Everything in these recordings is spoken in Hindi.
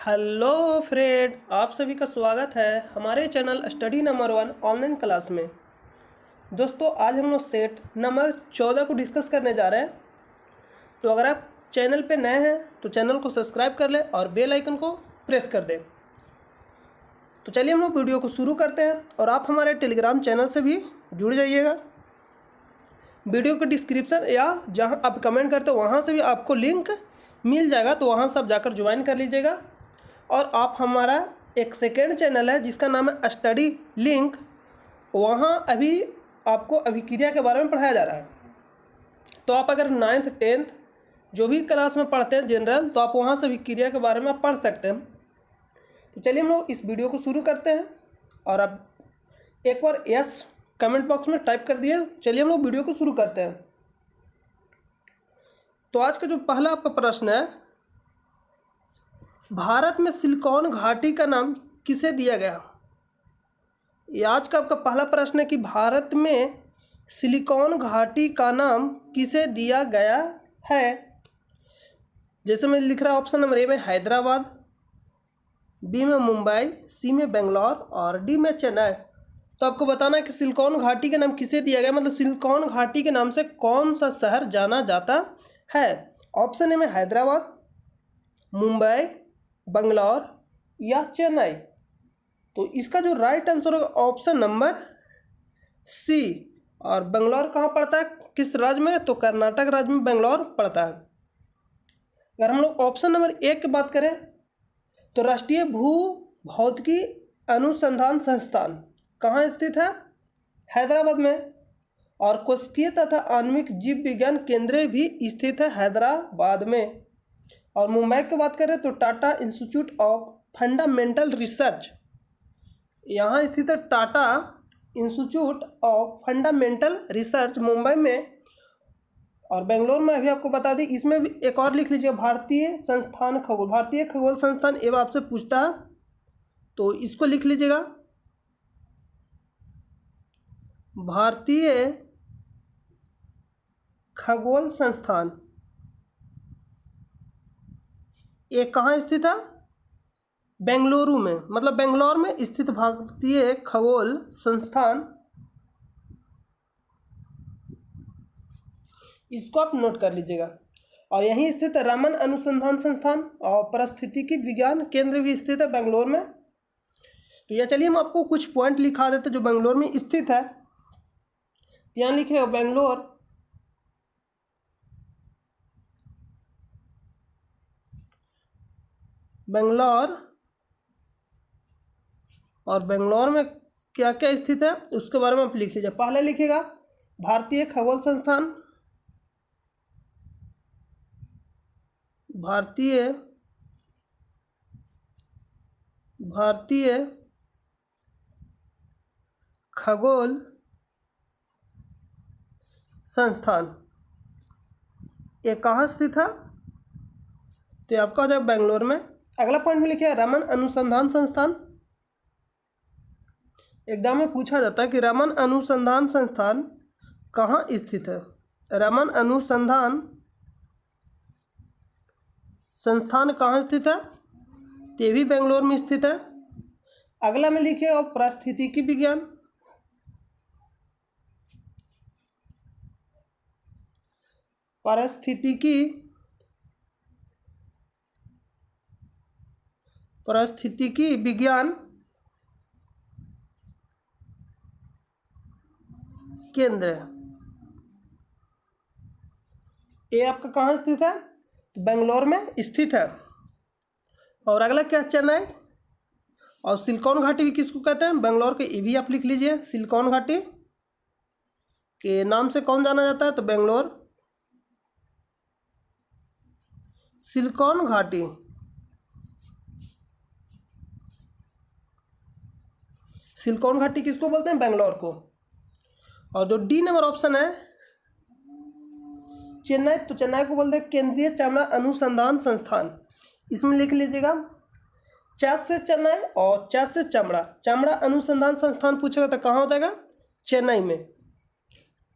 हेलो फ्रेंड, आप सभी का स्वागत है हमारे channel study number 1 online class में। दोस्तों, आज हम लोग सेट नंबर 14 को डिस्कस करने जा रहे हैं। तो अगर आप चैनल पे नए हैं तो चैनल को सब्सक्राइब कर लें और बेल आइकन को प्रेस कर दें। तो चलिए हम लोग वीडियो को शुरू करते हैं और आप हमारे टेलीग्राम चैनल से भी जुड़ जाइएगा। वीडियो के डिस्क्रिप्शन या जहाँ आप कमेंट करते हो वहाँ से भी आपको लिंक मिल जाएगा, तो वहाँ से आप जाकर ज्वाइन कर लीजिएगा। और आप हमारा एक सेकेंड चैनल है जिसका नाम है स्टडी लिंक, वहाँ अभी आपको अभिक्रिया के बारे में पढ़ाया जा रहा है। तो आप अगर 9th 10th जो भी क्लास में पढ़ते हैं जनरल, तो आप वहाँ से अभिक्रिया के बारे में आप पढ़ सकते हैं। तो चलिए हम लोग इस वीडियो को शुरू करते हैं और आप एक बार यस कमेंट बॉक्स में टाइप कर दिए। चलिए हम लोग वीडियो को शुरू करते हैं। तो आज का जो पहला आपका प्रश्न है, भारत में सिलिकॉन घाटी का नाम किसे दिया गया? ये आज का आपका पहला प्रश्न है कि भारत में सिलिकॉन घाटी का नाम किसे दिया गया है। जैसे मैं लिख रहा हूँ, ऑप्शन नंबर ए में हैदराबाद, बी में मुंबई, सी में बेंगलोर और डी में चेन्नई। तो आपको बताना है कि सिलिकॉन घाटी का नाम किसे दिया गया, मतलब सिलिकॉन घाटी के नाम से कौन सा शहर जाना जाता है। ऑप्शन ए में हैदराबाद, मुंबई, बंगलौर या चेन्नई। तो इसका जो राइट आंसर होगा ऑप्शन नंबर सी। और बंगलौर कहाँ पड़ता है, किस राज्य में? तो कर्नाटक राज्य में बेंगलोर पड़ता है। अगर हम लोग ऑप्शन नंबर ए की बात करें तो राष्ट्रीय भू भौतिकी अनुसंधान संस्थान कहाँ स्थित है? हैदराबाद में। और कोशिकीय तथा आणविक जीव विज्ञान केंद्र भी स्थित है हैदराबाद में। और मुंबई की बात करें तो Tata institute of fundamental research यहाँ स्थित है, Tata institute of fundamental research Mumbai में। और बेंगलोर में अभी आपको बता दी, इसमें भी एक और लिख लीजिए, भारतीय संस्थान खगोल, भारतीय खगोल संस्थान एवं आपसे पूछता है तो इसको लिख लीजिएगा, भारतीय खगोल संस्थान। ये कहाँ स्थित है? बेंगलुरु में, मतलब बेंगलोर में स्थित भारतीय खगोल संस्थान। इसको आप नोट कर लीजिएगा। और यहीं स्थित रमन अनुसंधान संस्थान और पारिस्थितिकी विज्ञान केंद्र भी स्थित है बेंगलोर में। तो यह चलिए हम आपको कुछ पॉइंट लिखा देते जो बेंगलोर में स्थित है। यहाँ लिखे बेंगलोर बेंगलोर और बेंगलोर में क्या क्या स्थित है उसके बारे में आप लिख लीजिए। पहले लिखिएगा भारतीय खगोल संस्थान, भारतीय खगोल संस्थान। ये कहाँ स्थित है? तो आपका हो जाएगा बेंगलोर में। अगला पॉइंट में लिखिए रमन अनुसंधान संस्थान। एग्जाम में पूछा जाता है कि रमन अनुसंधान संस्थान कहाँ स्थित है। रमन अनुसंधान संस्थान कहाँ स्थित है? ये भी बेंगलोर में स्थित है। अगला में लिखिए और पारिस्थितिकी विज्ञान, पारिस्थितिकी विज्ञान केंद्र, ये आपका कहाँ स्थित है? बेंगलोर में स्थित है। और अगला क्या? चेन्नई। और सिलिकॉन घाटी भी किसको कहते हैं? बेंगलोर के। ये भी आप लिख लीजिए, सिलिकॉन घाटी के नाम से कौन जाना जाता है? तो बेंगलोर। सिलिकॉन घाटी, सिलिकॉन घाटी किसको बोलते हैं? बेंगलोर को। और जो डी नंबर ऑप्शन है चेन्नई, तो चेन्नई को बोलते हैं केंद्रीय चमड़ा अनुसंधान संस्थान। इसमें लिख लीजिएगा च से चेन्नई और च से चमड़ा, चमड़ा अनुसंधान संस्थान पूछेगा तो कहाँ हो जाएगा? चेन्नई में।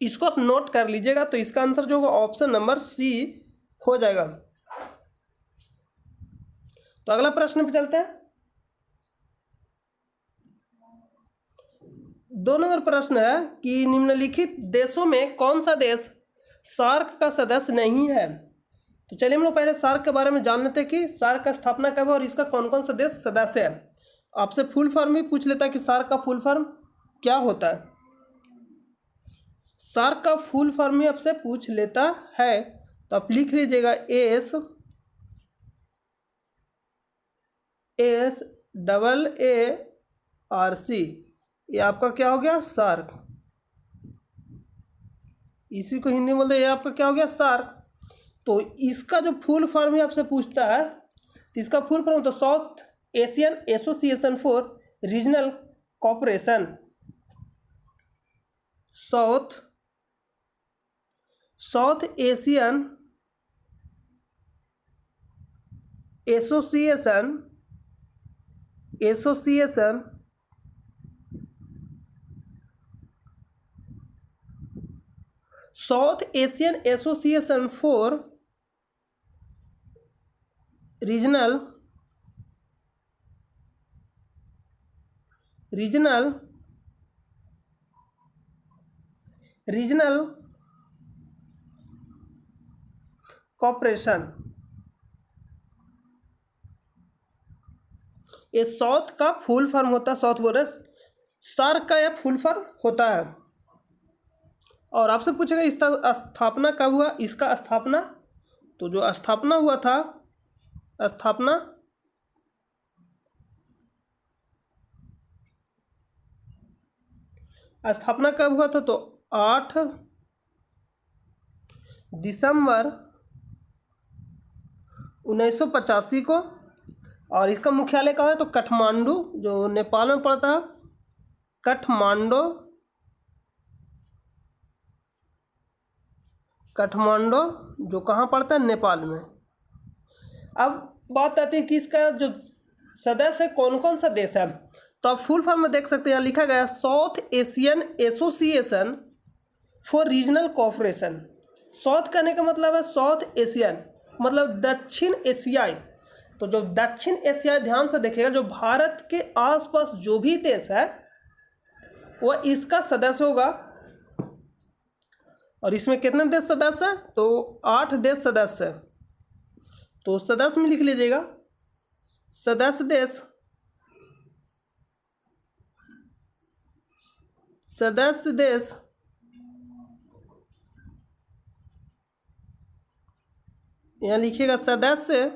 इसको आप नोट कर लीजिएगा। तो इसका आंसर जो होगा ऑप्शन नंबर सी हो जाएगा। तो अगला प्रश्न पे चलते हैं। 2 नंबर प्रश्न है कि निम्नलिखित देशों में कौन सा देश सार्क का सदस्य नहीं है। तो चलिए हम लोग पहले सार्क के बारे में जान लेते हैं कि सार्क का स्थापना कब है और इसका कौन कौन सा देश सदस्य है। आपसे फुल फॉर्म भी पूछ लेता है कि सार्क का फुल फॉर्म क्या होता है। सार्क का फुल फॉर्म भी आपसे पूछ लेता है, तो आप लिख लीजिएगा SAARC। ये आपका क्या हो गया, सार्क। इसी को हिंदी में बोलते हैं, ये आपका क्या हो गया, सार्क। तो इसका जो फुल फॉर्म ही आपसे पूछता है, तो इसका फुल फॉर्म तो south Asian association for regional cooperation. South Asian association south Asian association for regional cooperation. ये साउथ का फुल फॉर्म होता है, साउथ बोल रहे, सार्क का यह फुल फॉर्म होता है। और आपसे पूछेगा इसका स्थापना कब हुआ, इसका स्थापना, तो जो स्थापना हुआ था, स्थापना कब हुआ था, तो 8 दिसंबर 1985 को। और इसका मुख्यालय कहाँ है, तो काठमांडू, जो नेपाल में पड़ता है, काठमांडू जो कहाँ पड़ता है, नेपाल में। अब बात आती है कि इसका जो सदस्य है कौन कौन सा देश है। तो आप फुल फॉर्म में देख सकते हैं, यहाँ लिखा गया south Asian association for regional cooperation. South कहने का मतलब है साउथ एशियन, मतलब दक्षिण एशियाई। तो जो दक्षिण एशियाई, ध्यान से देखिएगा, जो भारत के आसपास जो भी देश है वह इसका सदस्य होगा। और इसमें कितने देश सदस्य हैं, तो 8 देश सदस्य है। तो सदस्य में लिख लीजिएगा सदस्य देश, यहाँ लिखिएगा सदस्य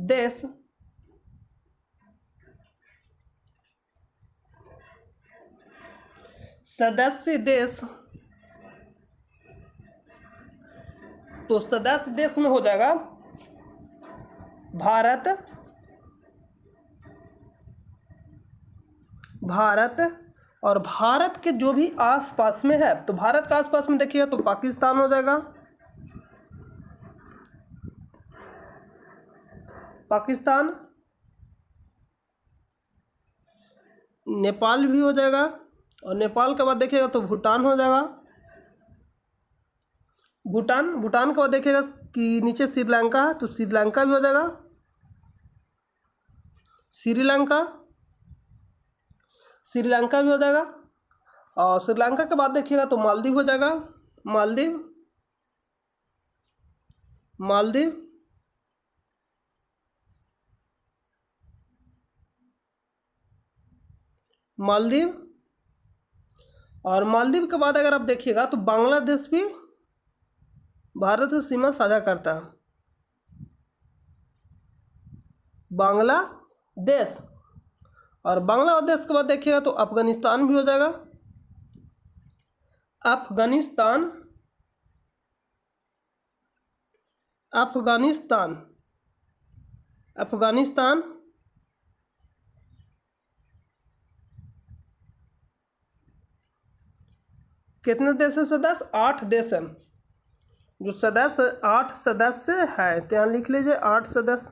देश। तो सदस्य देश में हो जाएगा भारत, और भारत के जो भी आसपास में है, तो भारत के आसपास में देखिएगा तो पाकिस्तान हो जाएगा, पाकिस्तान, नेपाल भी हो जाएगा, और नेपाल के बाद देखिएगा तो भूटान हो जाएगा, भूटान के बाद देखिएगा कि नीचे श्रीलंका है, तो श्रीलंका भी हो जाएगा, श्रीलंका भी हो जाएगा। और श्रीलंका के बाद देखिएगा तो मालदीव हो जाएगा, मालदीव। और मालदीव के बाद अगर आप देखिएगा तो बांग्लादेश भी भारत से सीमा साझा करता है, बांग्लादेश। और बांग्लादेश के बाद देखिएगा तो अफगानिस्तान भी हो जाएगा, अफगानिस्तान। कितने देश है सदस्य, 8 देश है। जो सदस्य 8 सदस्य है, तो यहाँ लिख लीजिए 8 सदस्य।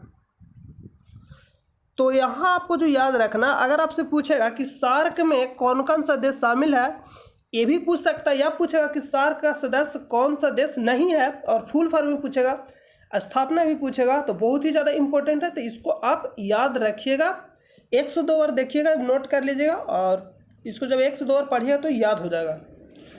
तो यहाँ आपको जो याद रखना, अगर आपसे पूछेगा कि सार्क में कौन कौन सा देश शामिल है, ये भी पूछ सकता है, या पूछेगा कि सार्क का सदस्य कौन सा देश नहीं है, और फुल फॉर्म में पूछेगा स्थापना भी पूछेगा तो बहुत ही ज़्यादा इंपॉर्टेंट है, तो इसको आप याद रखिएगा। 102 बार देखिएगा, नोट कर लीजिएगा, और इसको जब 102 बार पढ़िएगा तो याद हो जाएगा।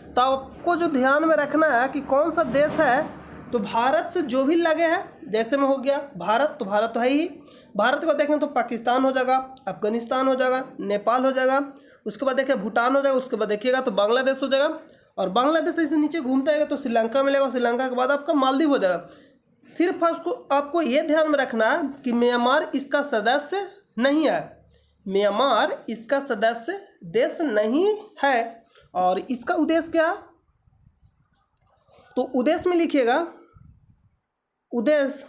तो आपको जो ध्यान में रखना है कि कौन सा देश है, तो भारत से जो भी लगे हैं, जैसे में हो गया भारत, तो भारत तो है ही। भारत को देखें तो पाकिस्तान हो जाएगा, अफगानिस्तान हो जाएगा, नेपाल हो जाएगा, उसके बाद देखिए भूटान हो जाएगा, उसके बाद देखिएगा तो बांग्लादेश हो जाएगा, और बांग्लादेश से नीचे घूमता है तो श्रीलंका मिलेगा, श्रीलंका के बाद आपका मालदीव हो जाएगा। सिर्फ आपको ये ध्यान में रखना है कि म्यांमार इसका सदस्य नहीं है, म्यांमार इसका सदस्य देश नहीं है। और इसका उद्देश्य क्या, तो उद्देश्य में लिखिएगा, उद्देश्य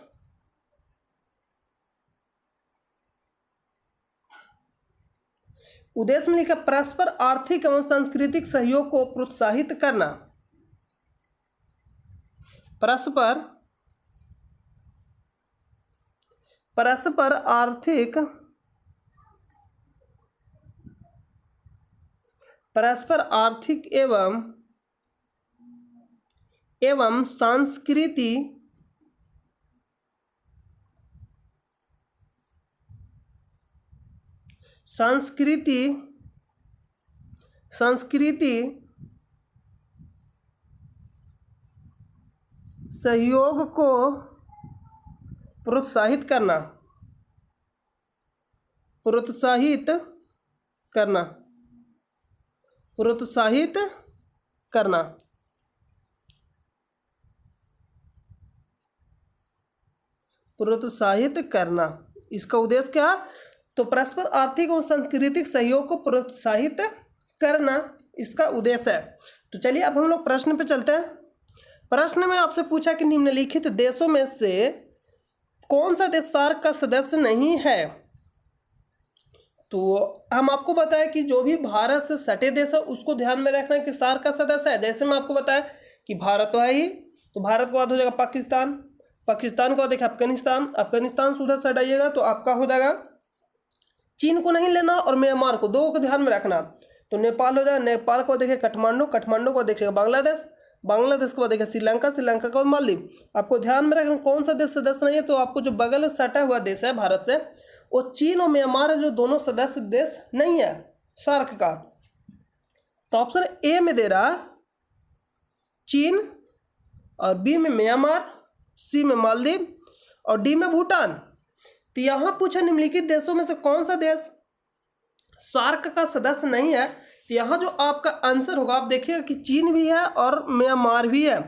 में लिखा परस्पर आर्थिक एवं सांस्कृतिक सहयोग को प्रोत्साहित करना, परस्पर आर्थिक एवं संस्कृति सहयोग को प्रोत्साहित करना, प्रोत्साहित करना, इसका उद्देश्य क्या, तो परस्पर आर्थिक और सांस्कृतिक सहयोग को प्रोत्साहित करना इसका उद्देश्य है। तो चलिए अब हम लोग प्रश्न पे चलते हैं। प्रश्न में आपसे पूछा कि निम्नलिखित देशों में से कौन सा देश सार्क का सदस्य नहीं है। तो हम आपको बताएं कि जो भी भारत से सटे देश है उसको ध्यान में रखना है कि सार्क का सदस्य है। जैसे मैं आपको बताया कि भारत तो है ही, तो भारत के बाद हो जाएगा पाकिस्तान, पाकिस्तान के बाद देखिए अफगानिस्तान, अफगानिस्तान से उधर सट आइएगा तो आपका हो जाएगा, चीन को नहीं लेना और म्यांमार को, दो को ध्यान में रखना। तो नेपाल हो जाएगा, नेपाल को देखिए काठमांडू, काठमांडू को देखिएगा बांग्लादेश, बांग्लादेश के बाद देखिए श्रीलंका, श्रीलंका के बाद मालदीव। आपको ध्यान में रखना कौन सा देश सदस्य नहीं है, तो आपको जो बगल सटा हुआ देश है भारत से, वो चीन और म्यांमार है, जो दोनों सदस्य देश नहीं है सार्क का। तो ऑप्शन ए में दे रहा चीन, और बी में म्यांमार, सी में मालदीव और डी में भूटान। तो यहाँ पूछा निम्नलिखित देशों में से कौन सा देश सार्क का सदस्य नहीं है। तो यहाँ जो आपका आंसर होगा, आप देखिएगा कि चीन भी है और म्यांमार भी है।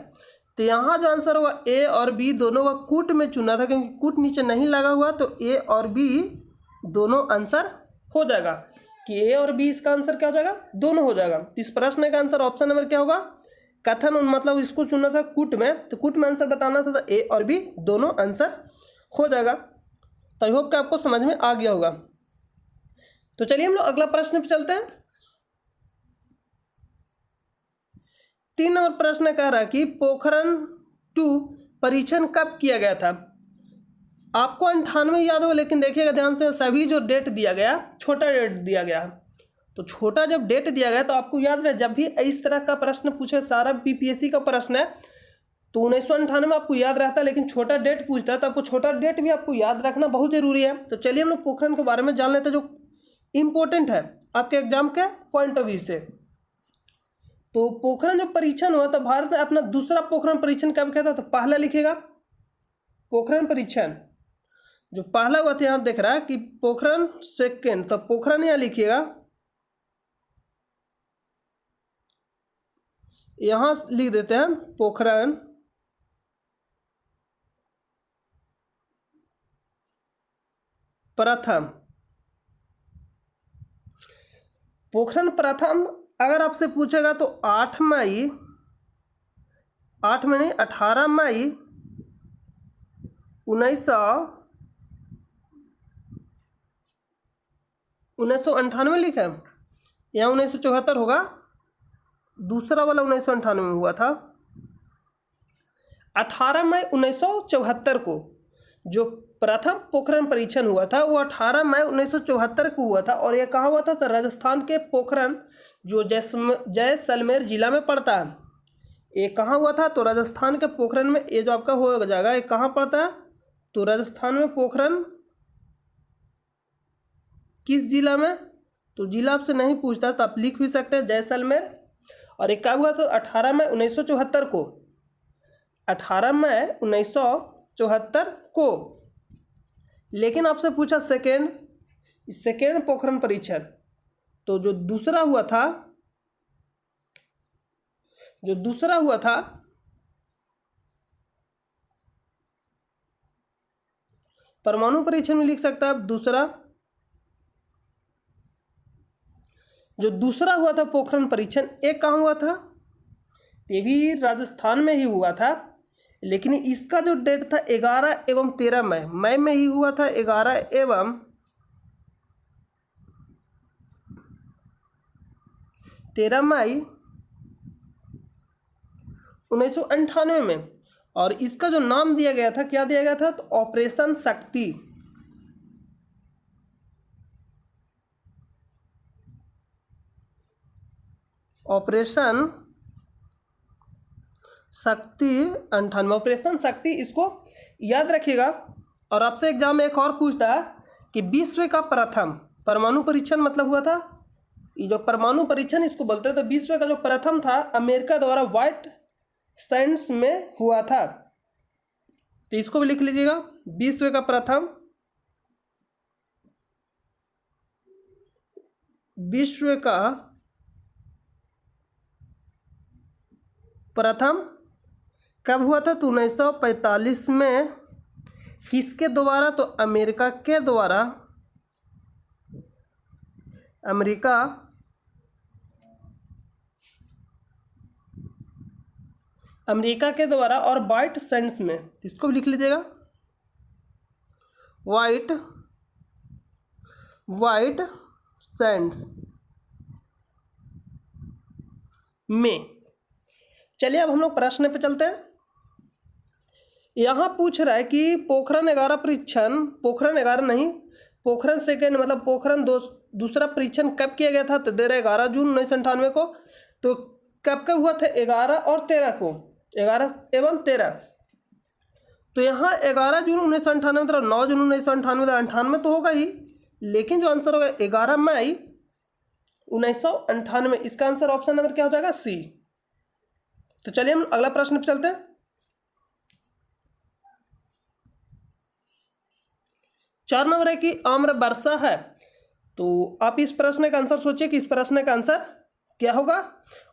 तो यहाँ जो आंसर होगा ए और बी दोनों का कूट में चुना था, क्योंकि कूट नीचे नहीं लगा हुआ, तो ए और बी दोनों आंसर हो जाएगा कि ए और बी इसका आंसर क्या हो जाएगा, दोनों हो जाएगा। तो इस प्रश्न का आंसर ऑप्शन नंबर क्या होगा, कथन, मतलब इसको चुना था कूट में, तो कूट में आंसर बताना था, तो ए और बी दोनों आंसर हो जाएगा। तो आई होप कि आपको समझ में आ गया होगा। तो चलिए हम लोग अगला प्रश्न पे चलते हैं। 3 नंबर प्रश्न कह रहा है कि पोखरण 2 परीक्षण कब किया गया था। आपको 98 याद हो, लेकिन देखिएगा ध्यान से, सभी जो डेट दिया गया छोटा डेट दिया गया। तो छोटा जब डेट दिया गया तो आपको याद रहे, जब भी इस तरह का प्रश्न पूछे, सारा बीपीएससी का प्रश्न है, तो 1998 आपको याद रहता है, लेकिन छोटा डेट पूछता है तो आपको छोटा डेट भी आपको याद रखना बहुत जरूरी है। तो चलिए हम लोग पोखरण के बारे में जान लेते हैं, जो इम्पोर्टेंट है आपके एग्जाम के पॉइंट ऑफ व्यू से। तो पोखरण जो परीक्षण हुआ था, भारत ने अपना दूसरा पोखरण परीक्षण कब किया था, तो पहला लिखेगा पोखरण परीक्षण जो पहला हुआ था, यहाँ देख रहा है कि पोखरण सेकेंड, तो पोखरण यहाँ लिखिएगा, यहाँ लिख देते हैं पोखरण प्रथम। पोखरण प्रथम अगर आपसे पूछेगा तो 18 मई 1998 लिखा है, यहाँ 1974 होगा, दूसरा वाला 1998 में हुआ था। 18 मई 1974 को जो प्रथम पोखरण परीक्षण हुआ था वो 18 मई 1974 को हुआ था, और ये कहाँ हुआ था, तो राजस्थान के पोखरण जो जैसलमेर जिला में पड़ता है, ये कहाँ हुआ था? तो राजस्थान के पोखरण में। ये जो आपका हो जाएगा ये कहाँ पड़ता है? तो राजस्थान में पोखरण किस जिला में? तो जिला आपसे नहीं पूछता तो आप लिख भी सकते हैं जैसलमेर। और ये कब हुआ? तो 18 मई 1974 को। 18 मई 1974 को। लेकिन आपसे पूछा सेकेंड पोखरण परीक्षण, तो जो दूसरा हुआ था परमाणु परीक्षण में लिख सकता है आप दूसरा। जो दूसरा हुआ था पोखरण परीक्षण, एक कहाँ हुआ था? ये भी राजस्थान में ही हुआ था, लेकिन इसका जो डेट था 11 एवं 13 मई में ही हुआ था। 11 एवं 13 मई 1998 में। और इसका जो नाम दिया गया था, क्या दिया गया था? तो ऑपरेशन शक्ति। ऑपरेशन शक्ति 98। ऑपरेशन शक्ति, इसको याद रखिएगा। और आपसे एग्जाम में एक और पूछता है कि विश्व का प्रथम परमाणु परीक्षण मतलब हुआ था, ये जो परमाणु परीक्षण इसको बोलते हैं, तो विश्व का जो प्रथम था अमेरिका द्वारा व्हाइट सैंड्स में हुआ था। तो इसको भी लिख लीजिएगा, विश्व का प्रथम कब हुआ था? तो 1945 में। किसके द्वारा? तो अमेरिका के द्वारा। अमेरिका के द्वारा और व्हाइट सैंड्स में। इसको भी लिख लीजिएगा, व्हाइट सैंड्स में। चलिए अब हम लोग प्रश्न पे चलते हैं। यहाँ पूछ रहा है कि पोखरण 11 परीक्षण, पोखरण 11 नहीं, पोखरण सेकेंड मतलब पोखरण दूसरा परीक्षण कब किया गया था? तो दे रहा है 11 जून 1998 को। तो कब कब हुआ था? 11 और 13 को, 11 एवं 13। तो यहाँ 11 जून 1998 मतलब 9 जून 1998, 98 तो होगा ही, लेकिन जो आंसर होगा 11 मई 1998। इसका आंसर ऑप्शन नंबर क्या हो जाएगा? सी। तो चलिए हम अगला प्रश्न पे चलते हैं। 4 नंबर है कि आम्र वर्षा है। तो आप इस प्रश्न का आंसर सोचिए कि इस प्रश्न का आंसर क्या होगा,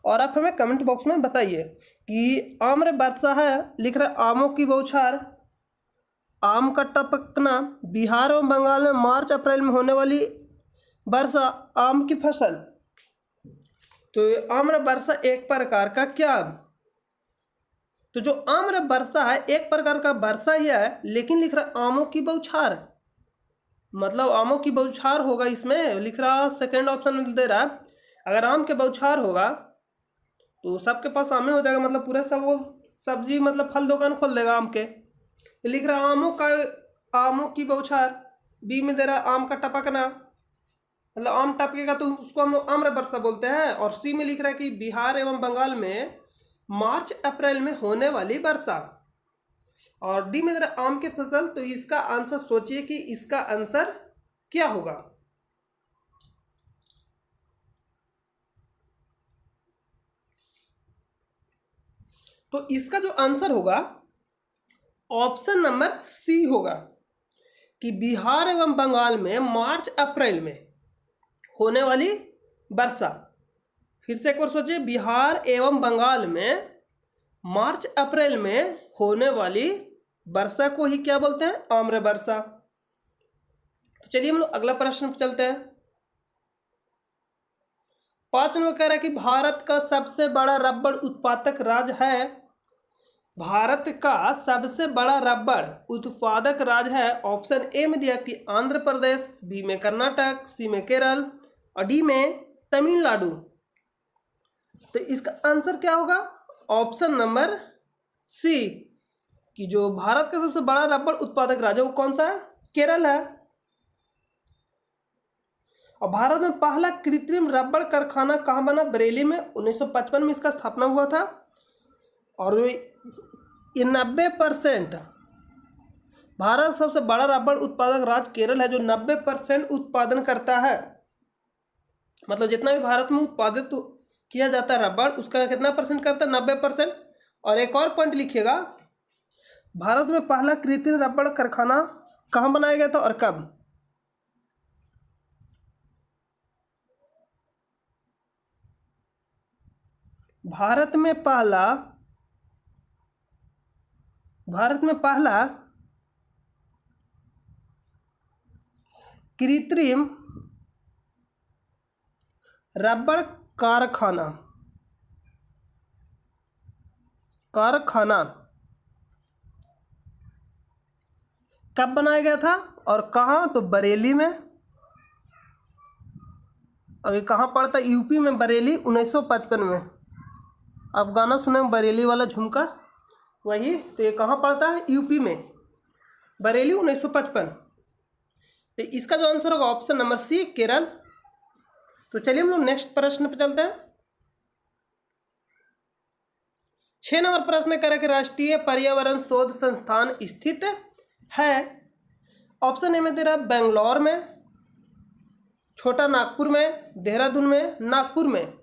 और आप हमें कमेंट बॉक्स में बताइए कि आम्र वर्षा है, लिख रहा है आमों की बौछार, आम का टपकना, बिहार और बंगाल में मार्च अप्रैल में होने वाली वर्षा, आम की फसल। तो आम्र वर्षा एक प्रकार का क्या? तो जो आम्र वर्षा है एक प्रकार का वर्षा ही है, लेकिन लिख रहा है आमों की बौछार, मतलब आमों की बौछार होगा। इसमें लिख रहा सेकेंड ऑप्शन में दे रहा है, अगर आम के बौछार होगा तो सबके पास आमे हो जाएगा, मतलब पूरा सब वो सब्जी मतलब फल दुकान खोल देगा आम के। लिख रहा आमों की बौछार। बी में दे रहा आम का टपकना, मतलब आम टपकेगा तो उसको हम लोग आम्र वर्षा बोलते हैं। और सी में लिख रहा है कि बिहार एवं बंगाल में मार्च अप्रैल में होने वाली वर्षा। और डी में दे रहा आम की फसल। तो इसका आंसर सोचिए कि इसका आंसर क्या होगा। तो इसका जो आंसर होगा ऑप्शन नंबर सी होगा कि बिहार एवं बंगाल में मार्च अप्रैल में होने वाली वर्षा। फिर से एक बार सोचिए, बिहार एवं बंगाल में मार्च अप्रैल में होने वाली वर्षा को ही क्या बोलते हैं? आम्र वर्षा। तो चलिए हम लोग अगला प्रश्न पर चलते हैं। 5 नंबर कह रहा है कि भारत का सबसे बड़ा रबड़ उत्पादक राज्य है। भारत का सबसे बड़ा रबड़ उत्पादक राज्य है। ऑप्शन ए में दिया कि आंध्र प्रदेश, बी में कर्नाटक, सी में केरल और डी में तमिलनाडु। तो इसका आंसर क्या होगा? ऑप्शन नंबर सी, कि जो भारत का सबसे बड़ा रबड़ उत्पादक राज्य वो कौन सा है? केरल है। और भारत में पहला कृत्रिम रबड़ कारखाना कहाँ बना? बरेली में 1955 में इसका स्थापना हुआ था। और जो ये 90%, भारत का सबसे बड़ा रबड़ उत्पादक राज्य केरल है जो 90% उत्पादन करता है। मतलब जितना भी भारत में उत्पादित किया जाता है रबड़, उसका कितना परसेंट करता है? 90%। और एक और पॉइंट लिखिएगा, भारत में पहला कृत्रिम रबड़ कारखाना कहाँ बनाया गया था और कब? भारत में पहला कृत्रिम रबड़ कारखाना कब बनाया गया था और कहाँ? तो बरेली में। अभी कहाँ पड़ता? यूपी में, बरेली, 1955 में। अब गाना सुने बरेली वाला झुमका, वही। तो ये कहाँ पड़ता है? यूपी में, बरेली, 1955। तो इसका जो आंसर होगा ऑप्शन नंबर सी, केरल। तो चलिए हम लोग नेक्स्ट प्रश्न पर चलते हैं। 6 नंबर प्रश्न करें कि राष्ट्रीय पर्यावरण शोध संस्थान स्थित है। ऑप्शन ए में दे रहा है बेंगलोर में, छोटा नागपुर में, देहरादून में, नागपुर में।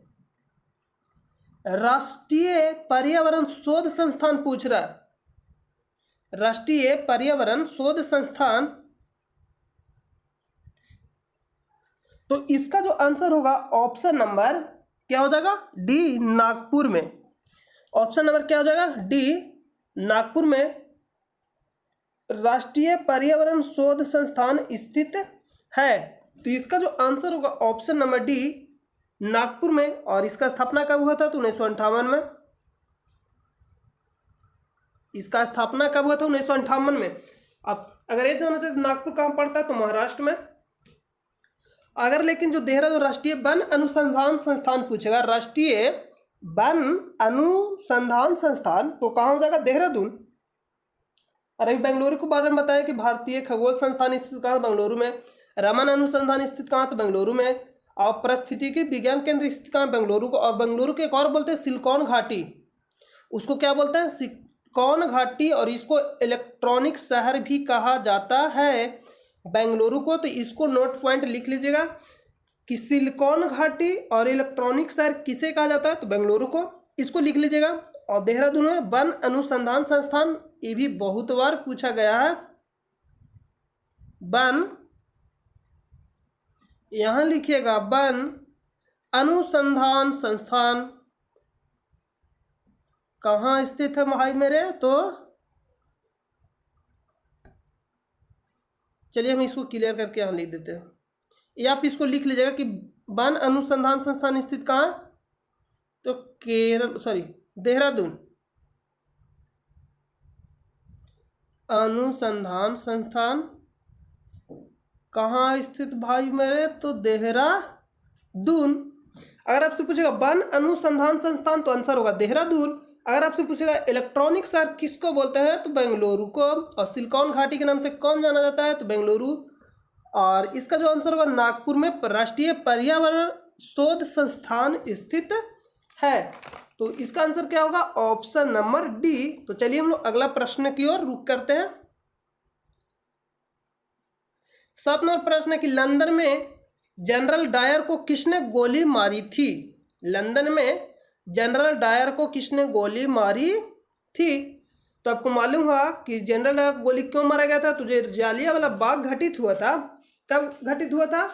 राष्ट्रीय पर्यावरण शोध संस्थान पूछ रहा है, राष्ट्रीय पर्यावरण शोध संस्थान। तो इसका जो आंसर होगा ऑप्शन नंबर क्या हो जाएगा? डी, नागपुर में। ऑप्शन नंबर क्या हो जाएगा? डी, नागपुर में राष्ट्रीय पर्यावरण शोध संस्थान स्थित है। तो इसका जो आंसर होगा ऑप्शन नंबर डी, नागपुर में। और इसका स्थापना कब हुआ था? तो 1958 में। इसका स्थापना कब हुआ था? 1958 में। अब अगर ये जानना चाहिए नागपुर कहाँ पड़ता है, तो महाराष्ट्र में। अगर लेकिन जो देहरादून राष्ट्रीय वन अनुसंधान संस्थान पूछेगा, राष्ट्रीय वन अनुसंधान संस्थान, तो कहाँ हो जाएगा? देहरादून। और अभी बेंगलुरु के बारे में बताया कि भारतीय खगोल संस्थान स्थित कहाँ? बेंगलुरु में। रमन अनुसंधान स्थित कहाँ? तो बेंगलुरु में। और पारिस्थितिकी विज्ञान केंद्र स्थित कहाँ? बेंगलुरु को। और बेंगलुरु के एक और बोलते हैं सिलिकॉन घाटी, उसको क्या बोलते हैं? सिलिकॉन घाटी। और इसको इलेक्ट्रॉनिक शहर भी कहा जाता है बेंगलुरु को। तो इसको नोट पॉइंट लिख लीजिएगा कि सिलिकॉन घाटी और इलेक्ट्रॉनिक शहर किसे कहा जाता है? तो बेंगलुरु को। इसको लिख लीजिएगा। और देहरादून में वन अनुसंधान संस्थान, ये भी बहुत बार पूछा गया है। वन, यहां लिखिएगा वन अनुसंधान संस्थान कहाँ स्थित है भाई मेरे? तो चलिए हम इसको क्लियर करके यहाँ लिख देते हैं। या आप इसको लिख लीजिएगा कि वन अनुसंधान संस्थान स्थित कहाँ? तो देहरादून अनुसंधान संस्थान कहाँ स्थित भाई मेरे? तो देहरादून। अगर आपसे पूछेगा वन अनुसंधान संस्थान तो आंसर होगा देहरादून। अगर आपसे पूछेगा इलेक्ट्रॉनिक शहर किसको बोलते हैं? तो बेंगलुरु को। और सिलिकॉन घाटी के नाम से कौन जाना जाता है? तो बेंगलुरु। और इसका जो आंसर होगा नागपुर में राष्ट्रीय पर्यावरण शोध संस्थान स्थित है। तो इसका आंसर क्या होगा? Option number D. तो चलिए हम लोग अगला प्रश्न की ओर रुख करते हैं। 7 नंबर प्रश्न है कि लंदन में जनरल डायर को किसने गोली मारी थी? लंदन में जनरल डायर को किसने गोली मारी थी? तो आपको मालूम हुआ कि जनरल डायर को गोली क्यों मारा गया था? तो जो जालियांवाला बाग घटित हुआ था, कब घटित हुआ था?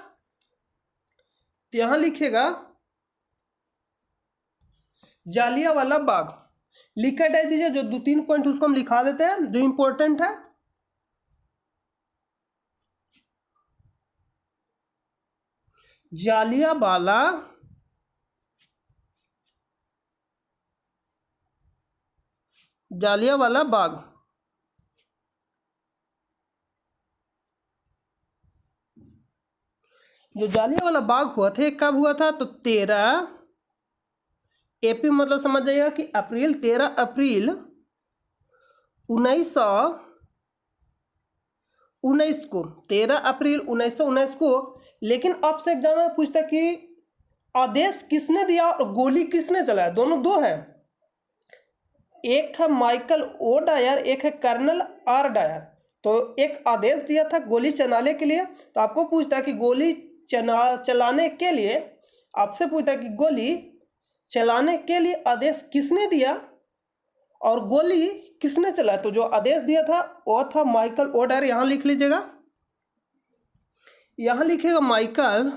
तो यहां लिखिएगा जालियांवाला बाग। लिखा दे दीजिए, जो 2-3 पॉइंट उसको हम लिखा देते हैं जो इंपॉर्टेंट है। जालियांवाला बाग, जो जालियांवाला बाग हुआ था कब हुआ था? तो 13 अप्रैल, मतलब समझ जाइएगा कि अप्रैल, 13 अप्रैल 1919 को, 13 अप्रैल 1919 को। लेकिन आपसे एग्जाम में पूछता कि आदेश किसने दिया और गोली किसने चलाया? दोनों दो है। एक है माइकल ओ डायर, एक है कर्नल आर डायर। तो एक आदेश दिया था गोली चलाने के लिए, तो आपको पूछता है कि गोली चलाने के लिए, आपसे पूछता है कि गोली चलाने के लिए आदेश किसने दिया और गोली किसने चलाया। तो जो आदेश दिया था वो था माइकल ओ डायर। यहाँ लिख लीजिएगा, यहाँ लिखिएगा Michael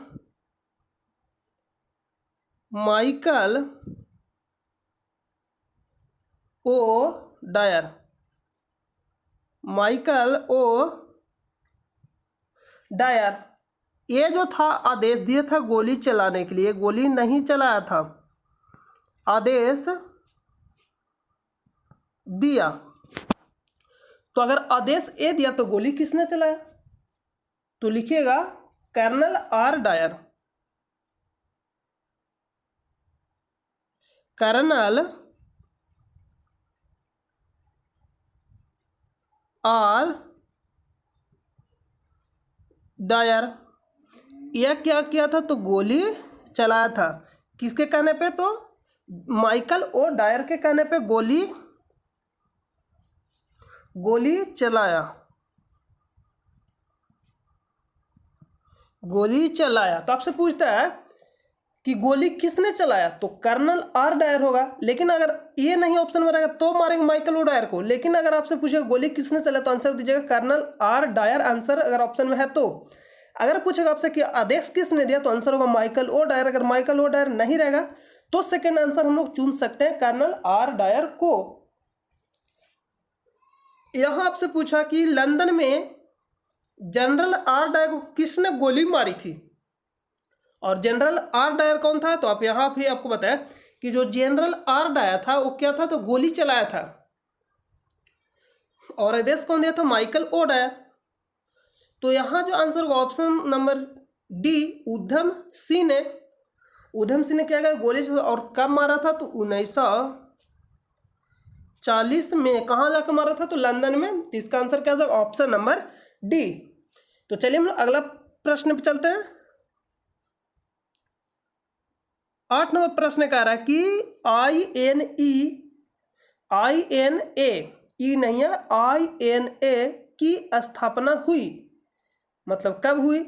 O'Dwyer. Michael O'Dwyer ये जो था आदेश दिया था गोली चलाने के लिए, गोली नहीं चलाया था, आदेश दिया। तो अगर आदेश ए दिया तो गोली किसने चलाया, तो लिखिएगा colonel R Dyer. Colonel R Dyer यह क्या किया था, तो गोली चलाया था। किसके कहने पे, तो माइकल ओ डायर के कहने पे गोली चलाया। तो आपसे पूछता है कि गोली किसने चलाया, तो कर्नल आर डायर होगा। लेकिन अगर ये नहीं ऑप्शन में रहेगा तो मारेंगे माइकल ओ डायर को। लेकिन अगर आपसे पूछेगा गोली किसने चलाया तो आंसर दीजिएगा कर्नल आर डायर, आंसर अगर ऑप्शन में है तो। अगर पूछेगा आपसे कि आदेश किसने दिया तो आंसर होगा माइकल ओ डायर। अगर माइकल ओ डायर नहीं रहेगा तो सेकेंड आंसर हम लोग चुन सकते हैं कर्नल आर डायर को। यहां आपसे पूछा कि लंदन में जनरल आर डायर को किसने गोली मारी थी, और जनरल आर डायर कौन था, तो आप यहां भी आपको बताया कि जो जनरल आर डायर था वो क्या था, तो गोली चलाया था। और आदेश कौन दिया था, माइकल ओ डायर। तो यहां जो आंसर होगा option number D, Udham Singh ने क्या किया, गोली चला। और कब मारा था, तो 1940 में। कहां जाकर मारा था, तो लंदन में। तो इसका आंसर क्या होगा, ऑप्शन नंबर डी। तो चलिए हम लोग अगला प्रश्न पे चलते हैं। 8 नंबर प्रश्न कह रहा है कि INA की स्थापना हुई, मतलब कब हुई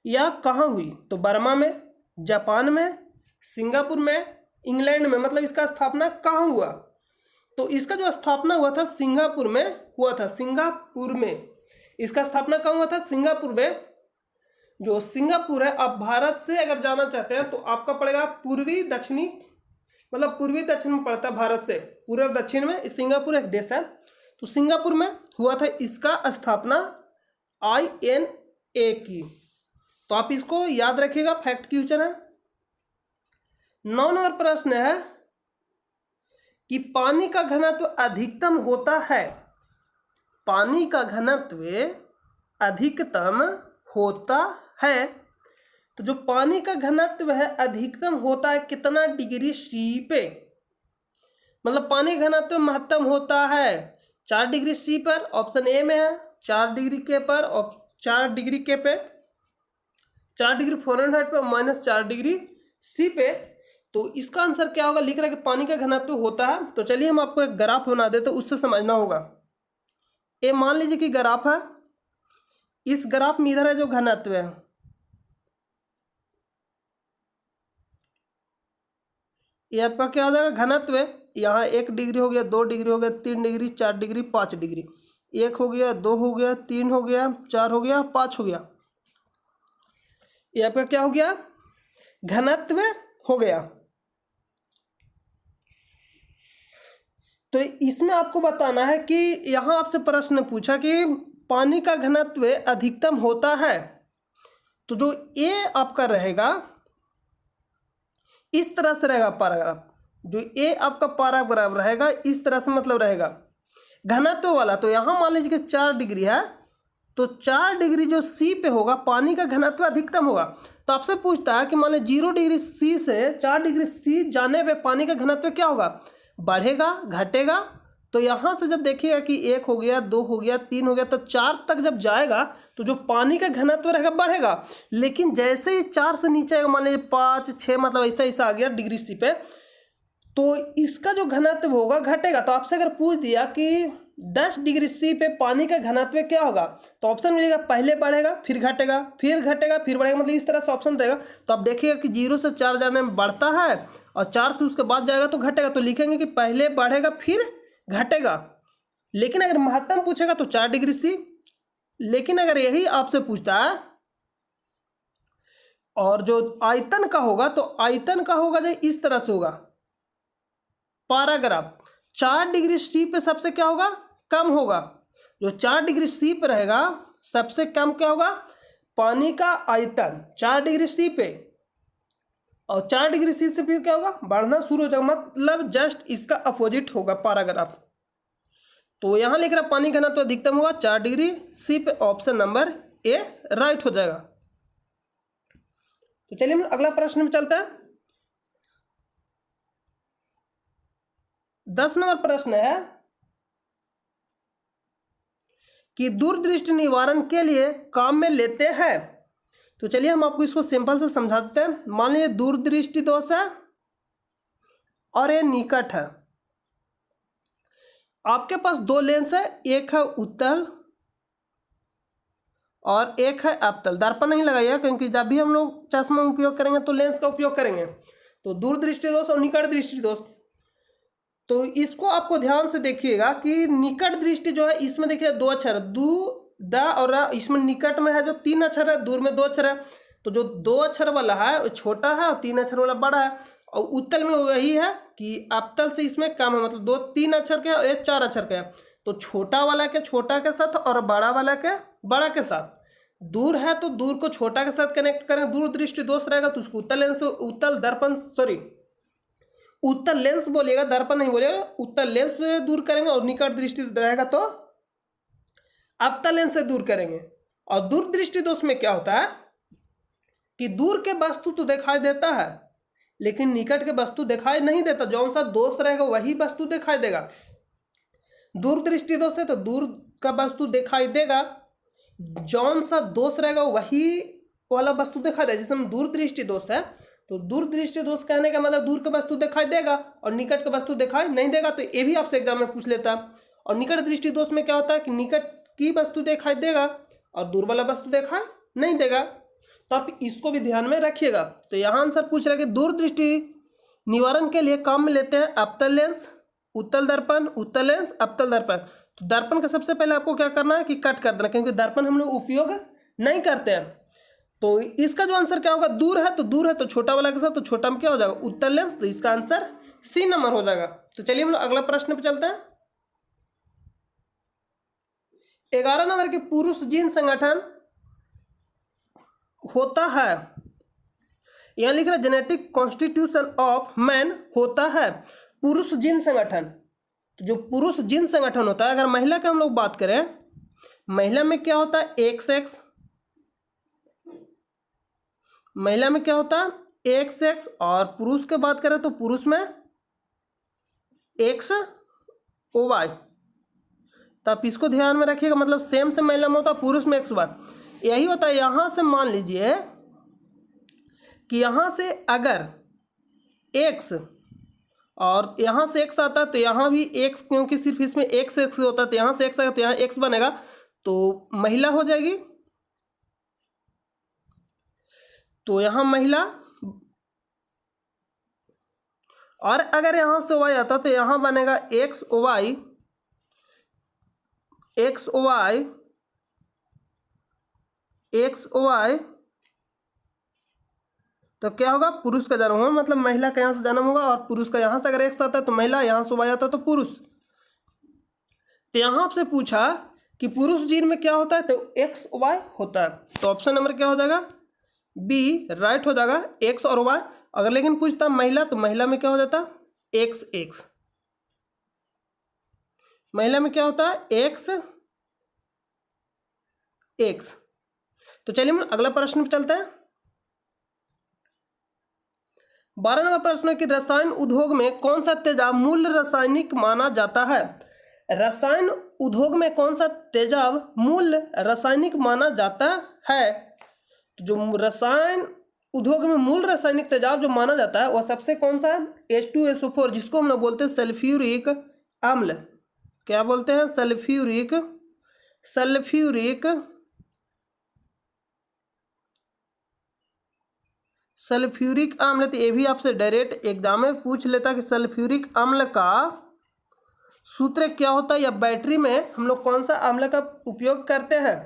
या कहाँ हुई, तो बर्मा में, जापान में, सिंगापुर में, इंग्लैंड में। मतलब इसका स्थापना कहाँ हुआ, तो इसका जो स्थापना हुआ था सिंगापुर में हुआ था। सिंगापुर में इसका स्थापना कहाँ हुआ था, सिंगापुर में। जो सिंगापुर है, आप भारत से अगर जाना चाहते हैं तो आपका पड़ेगा पूर्वी दक्षिणी, मतलब पूर्वी दक्षिण में पड़ता है भारत से, पूर्व दक्षिण में सिंगापुर एक देश है। तो सिंगापुर में हुआ था इसका स्थापना INA की। तो आप इसको याद रखिएगा, फैक्ट क्वेश्चन है। 9 नंबर प्रश्न है कि पानी का घनत्व अधिकतम होता है, पानी का घनत्व अधिकतम होता है। तो जो पानी का घनत्व है अधिकतम होता है कितना डिग्री सी पे, मतलब पानी का घनत्व महत्तम होता है 4 डिग्री सी पर। ऑप्शन ए में है 4 डिग्री के पर, और 4 डिग्री के पे, 4 डिग्री फ़ारेनहाइट पे, -4 डिग्री सी पे। तो इसका आंसर क्या होगा, लिख रहा है कि पानी का घनत्व होता है। तो चलिए हम आपको एक ग्राफ बना देते, तो उससे समझना होगा। ये मान लीजिए कि ग्राफ है, इस ग्राफ में इधर है जो घनत्व है, ये आपका क्या हो जाएगा, घनत्व है। यहाँ 1 डिग्री हो गया, 2 डिग्री हो गया, 3 डिग्री, 4 डिग्री, 5 डिग्री। 1 हो गया, 2 हो गया, 3 हो गया, 4 हो गया, 5 हो गया। ये आपका क्या हो गया, घनत्व हो गया। तो इसमें आपको बताना है कि यहाँ आपसे प्रश्न पूछा कि पानी का घनत्व अधिकतम होता है, तो जो ये आपका रहेगा इस तरह से रहेगा पैराग्राफ। जो ए आपका पैराग्राफ रहेगा इस तरह से, मतलब रहेगा घनत्व वाला। तो यहाँ मान लीजिए कि 4 डिग्री है, तो 4 डिग्री जो सी पे होगा पानी का घनत्व अधिकतम होगा। तो आपसे पूछता है कि मान लीजिए 0 डिग्री सी से 4 डिग्री सी जाने पे पानी का घनत्व क्या होगा, बढ़ेगा घटेगा। तो यहाँ से जब देखिएगा कि 1 हो गया, 2 हो गया, 3 हो गया, तो 4 तक जब जाएगा तो जो पानी का घनत्व रहेगा बढ़ेगा। लेकिन जैसे ही 4 से नीचे आएगा, मान लीजिए 5, 6, मतलब ऐसा ऐसा आ गया डिग्री सी पे, तो इसका जो घनत्व होगा घटेगा। तो आपसे अगर पूछ दिया कि 10 डिग्री सी पे पानी का घनत्व क्या होगा, तो ऑप्शन मिलेगा पहले बढ़ेगा फिर घटेगा फिर घटेगा फिर बढ़ेगा, मतलब इस तरह से ऑप्शन रहेगा। तो आप देखिएगा कि 0 से 4 जाने में बढ़ता है और 4 से उसके बाद जाएगा तो घटेगा। तो लिखेंगे कि पहले बढ़ेगा फिर घटेगा। लेकिन अगर महत्तम पूछेगा तो 4 डिग्री सी। लेकिन अगर यही आपसे पूछता है और जो आयतन का होगा, तो आयतन का होगा जो इस तरह से होगा पैराग्राफ। 4 डिग्री सी पे सबसे क्या होगा, कम होगा। जो 4 डिग्री सी पे रहेगा सबसे कम क्या होगा, पानी का आयतन 4 डिग्री सी पे। और 4 डिग्री सी से फिर क्या होगा, बढ़ना शुरू हो जाएगा, मतलब जस्ट इसका अपोजिट होगा पैराग्राफ। तो यहाँ लिख रहा पानी घनत्व तो अधिकतम होगा 4 डिग्री सी पे। ऑप्शन नंबर ए राइट हो जाएगा। तो चलिए हम अगला प्रश्न में चलते हैं। 10 नंबर प्रश्न है कि दूरदृष्टि निवारण के लिए काम में लेते हैं। तो चलिए हम आपको इसको सिंपल से समझा देते हैं। मान लीजिए दूरदृष्टि दोष है और ये निकट है। आपके पास 2 लेंस है, एक है उत्तल और एक है अवतल। दर्पण नहीं लगाइएगा क्योंकि जब भी हम लोग चश्मा उपयोग करेंगे तो लेंस का उपयोग करेंगे। तो दूरदृष्टि दोष और निकट दृष्टि दोष, तो इसको आपको ध्यान से देखिएगा कि निकट दृष्टि जो है इसमें देखिए 2 अक्षर दू द और रा, इसमें निकट में है जो 3 अक्षर है, दूर में 2 अक्षर है। तो जो 2 अक्षर वाला है वो छोटा है और 3 अक्षर वाला बड़ा है। और उत्तल में वही है कि अवतल से इसमें कम है, मतलब 2-3 अक्षर के और 4 अक्षर के। तो छोटा वाला के छोटा के साथ और बड़ा वाला के बड़ा के साथ। दूर है तो दूर को छोटा के साथ कनेक्ट करें, दूर दृष्टि दोष रहेगा तो उसको उत्तल लेंस, उत्तल दर्पण सॉरी उत्तल लेंस बोलिएगा, दर्पण नहीं बोलिएगा। उत्तल लेंस से दूर करेंगे और निकट दृष्टि रहेगा तो अवतल लेंस से दूर करेंगे। और दूर दृष्टि दोष में क्या होता है कि दूर के वस्तु तो दिखाई देता है लेकिन निकट के वस्तु दिखाई नहीं देता। जौन सा दोष रहेगा वही वस्तु दिखाई देगा। दूर दृष्टि दोष है तो दूर का वस्तु दिखाई देगा, जौन सा दोष रहेगा वही वाला वस्तु दिखाई देगा। जिसमें दूर दृष्टि दोष है तो दूर दृष्टि दोष कहने का मतलब दूर का वस्तु दिखाई देगा और निकट का वस्तु दिखाई नहीं देगा। तो ये भी आपसे एग्जाम में पूछ लेता है। और निकट दृष्टि दोष में क्या होता है कि निकट की वस्तु दिखाई देगा और दूर वाला वस्तु दिखाई नहीं देगा। तो आप इसको भी ध्यान में रखिएगा। तो यहाँ आंसर पूछ रहा है कि दूर दृष्टि निवारण के लिए काम में लेते हैं अवतल लेंस, उत्तल दर्पण, उत्तल लेंस, अवतल दर्पण। तो दर्पण का सबसे पहले आपको क्या करना है कि कट कर देना, क्योंकि दर्पण हम लोग उपयोग नहीं करते हैं। तो इसका जो आंसर क्या होगा, दूर है तो छोटा वाला के साथ तो छोटा में क्या हो जाएगा, उत्तल लेंस। तो इसका आंसर सी नंबर हो जाएगा। तो चलिए हम लोग अगला प्रश्न पे चलते हैं। 11 नंबर के पुरुष जीन संगठन होता है, यहां लिख रहा है जेनेटिक कॉन्स्टिट्यूशन ऑफ मैन होता है पुरुष जीन संगठन। तो जो पुरुष जीन संगठन होता है, अगर महिला की हम लोग बात करें, महिला में क्या होता है XX, महिला में क्या होता है XX। और पुरुष की बात करें तो पुरुष में XY। तो आप इसको ध्यान में रखिएगा, मतलब सेम से महिला में होता है, पुरुष में XY यही होता है। यहां से मान लीजिए कि यहां से अगर X और यहां से X आता है तो यहां भी X, क्योंकि सिर्फ इसमें XX होता है तो यहां से X आएगा तो यहां X बनेगा तो महिला हो जाएगी। तो यहां महिला, और अगर यहां से Y आता तो यहां बनेगा XY, XY, XY। तो क्या होगा, पुरुष का जन्म होगा, मतलब महिला का यहां से जन्म होगा। और पुरुष का यहां से अगर X आता है तो महिला, यहां से Y आता है तो पुरुष। तो यहां आपसे पूछा कि पुरुष जीन में क्या होता है, तो XY होता है। तो ऑप्शन नंबर क्या हो जाएगा, बी राइट हो जाएगा, X और Y। अगर लेकिन पूछता महिला तो महिला में क्या हो जाता XX, महिला में क्या होता है XX। तो चलिए हम अगला प्रश्न पे चलते हैं। 12 नंबर प्रश्न है कि रसायन उद्योग में कौन सा तेजाब मूल रासायनिक माना जाता है। रसायन उद्योग में कौन सा तेजाब मूल रासायनिक माना जाता है। जो रसायन उद्योग में मूल रासायनिक तेजाब जो माना जाता है वह सबसे कौन सा है? H2SO4, जिसको हम लोग बोलते हैं सल्फ्यूरिक अम्ल। क्या बोलते हैं? सल्फ्यूरिक अम्ल। तो ये भी आपसे डायरेक्ट एग्जाम में पूछ लेता कि सल्फ्यूरिक अम्ल का सूत्र क्या होता है, या बैटरी में हम लोग कौन सा अम्ल का उपयोग करते हैं।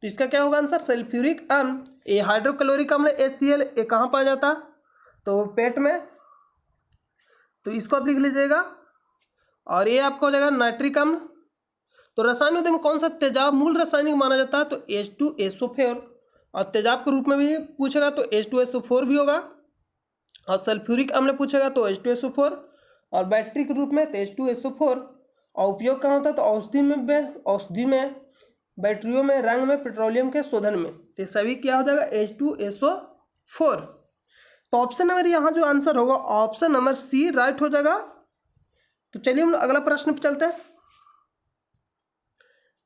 तो इसका क्या होगा आंसर? सल्फ्यूरिक अम्ल। ये हाइड्रोक्लोरिक अम्ल HCl, ये कहाँ पाया जाता? तो पेट में। तो इसको आप लिख लीजिएगा। और ये आपका हो जाएगा नाइट्रिक अम्ल। तो रसायन उद्योग में कौन सा तेजाब मूल रासायनिक माना जाता है? तो H2SO4। और तेजाब के रूप में भी पूछेगा तो H2SO4 भी होगा, और सल्फ्यूरिक अम्ल पूछेगा तो H2SO4, और बैटरी के रूप में तो H2SO4। और उपयोग कहाँ होता है? तो औषधि में, बैटरियों में, रंग में, पेट्रोलियम के शोधन में। तो सभी क्या हो जाएगा? H2SO4। तो ऑप्शन नंबर यहाँ जो आंसर होगा ऑप्शन नंबर C राइट हो जाएगा। तो चलिए हम अगला प्रश्न पे चलते हैं।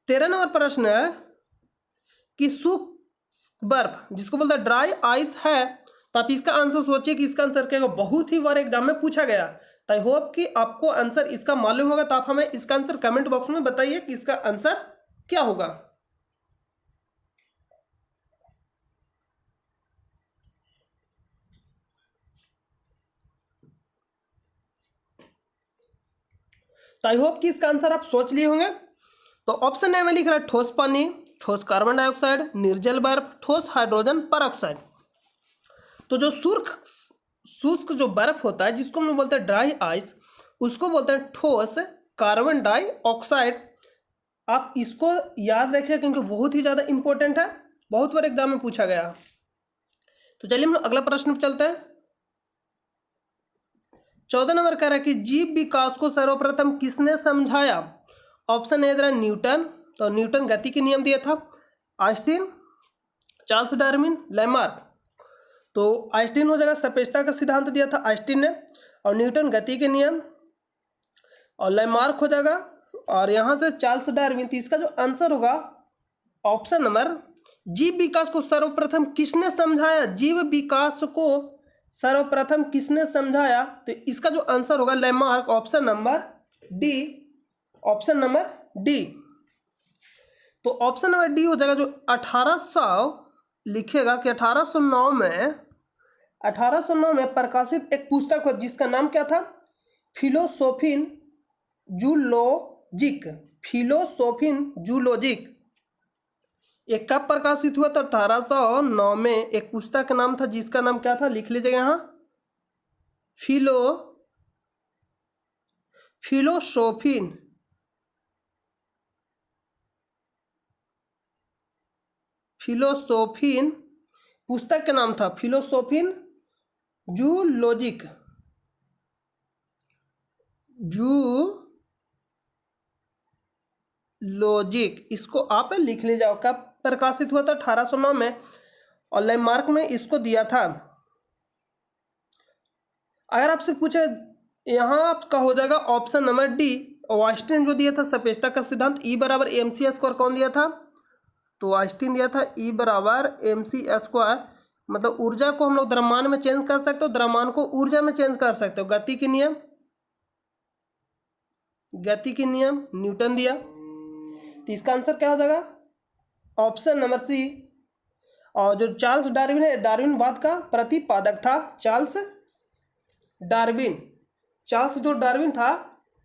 13 नंबर प्रश्न है कि शुष्क बर्फ, जिसको बोलते हैं ड्राई आइस है, तो आप इसका आंसर सोचिए कि इसका आंसर क्या होगा। बहुत ही बार एग्जाम में पूछा गया। तो आई होप कि आपको आंसर इसका मालूम होगा। तो आप हमें इसका आंसर कमेंट बॉक्स में बताइए कि इसका आंसर क्या होगा। तो आई होप कि इसका आंसर आप सोच लिए होंगे। तो ऑप्शन ए में लिख रहा है ठोस पानी, ठोस कार्बन डाइऑक्साइड, निर्जल बर्फ, ठोस हाइड्रोजन परऑक्साइड। तो जो शुष्क जो बर्फ होता है, जिसको हम बोलते हैं ड्राई आइस, उसको बोलते हैं ठोस कार्बन डाइऑक्साइड। आप इसको याद रखिए क्योंकि बहुत ही ज़्यादा इंपॉर्टेंट है, बहुत बार एग्जाम में पूछा गया। तो चलिए हम अगला प्रश्न पर चलते हैं। 14 नंबर कह रहा है कि जीव विकास को सर्वप्रथम किसने समझाया? ऑप्शन ए दे रहा है न्यूटन। तो न्यूटन गति के नियम दिया था। Einstein, Charles Darwin, Lamarck. तो आइंस्टीन हो जाएगा, सापेक्षता का सिद्धांत दिया था आइंस्टीन ने, और न्यूटन गति के नियम, और लैमार्क हो जाएगा, और यहाँ से चार्ल्स डार्विन। तो इसका जो आंसर होगा ऑप्शन नंबर, जीव विकास को सर्वप्रथम किसने समझाया? जीव विकास को सर्वप्रथम किसने समझाया? तो इसका जो आंसर होगा Lamarck, option number D. Option number D. तो ऑप्शन नंबर डी हो जाएगा। जो 1800 लिखेगा कि 1809 में प्रकाशित एक पुस्तक हो जिसका नाम क्या था? फिलोसोफिन जूलॉजिक। फिलोसोफिन जूलॉजिक। ये कब प्रकाशित हुआ? तो 1809 में एक पुस्तक का नाम था जिसका नाम क्या था? लिख लीजिएगा यहाँ, फिलोसोफिन पुस्तक का नाम था फिलोसोफिन जूलॉजिक। इसको आप लिख ले जाओ। कब प्रकाशित हुआ था? 1809 में, और लैमार्क में इसको दिया था। अगर आपसे पूछे, यहाँ आपका हो जाएगा ऑप्शन नंबर डी। आइंस्टीन जो दिया था सापेक्षता का सिद्धांत, E बराबर mc स्क्वायर, कौन दिया था? तो आइंस्टीन दिया था E बराबर mc स्क्वायर। मतलब ऊर्जा को हम लोग द्रव्यमान में चेंज कर सकते हो, द्रव्यमान को ऊर्जा में चेंज कर सकते हो। गति के नियम न्यूटन दिया। तो इसका आंसर क्या हो जाएगा? Option number C. और जो चार्ल्स डार्विन है, डार्विनवाद का प्रतिपादक था। चार्ल्स जो डार्विन था,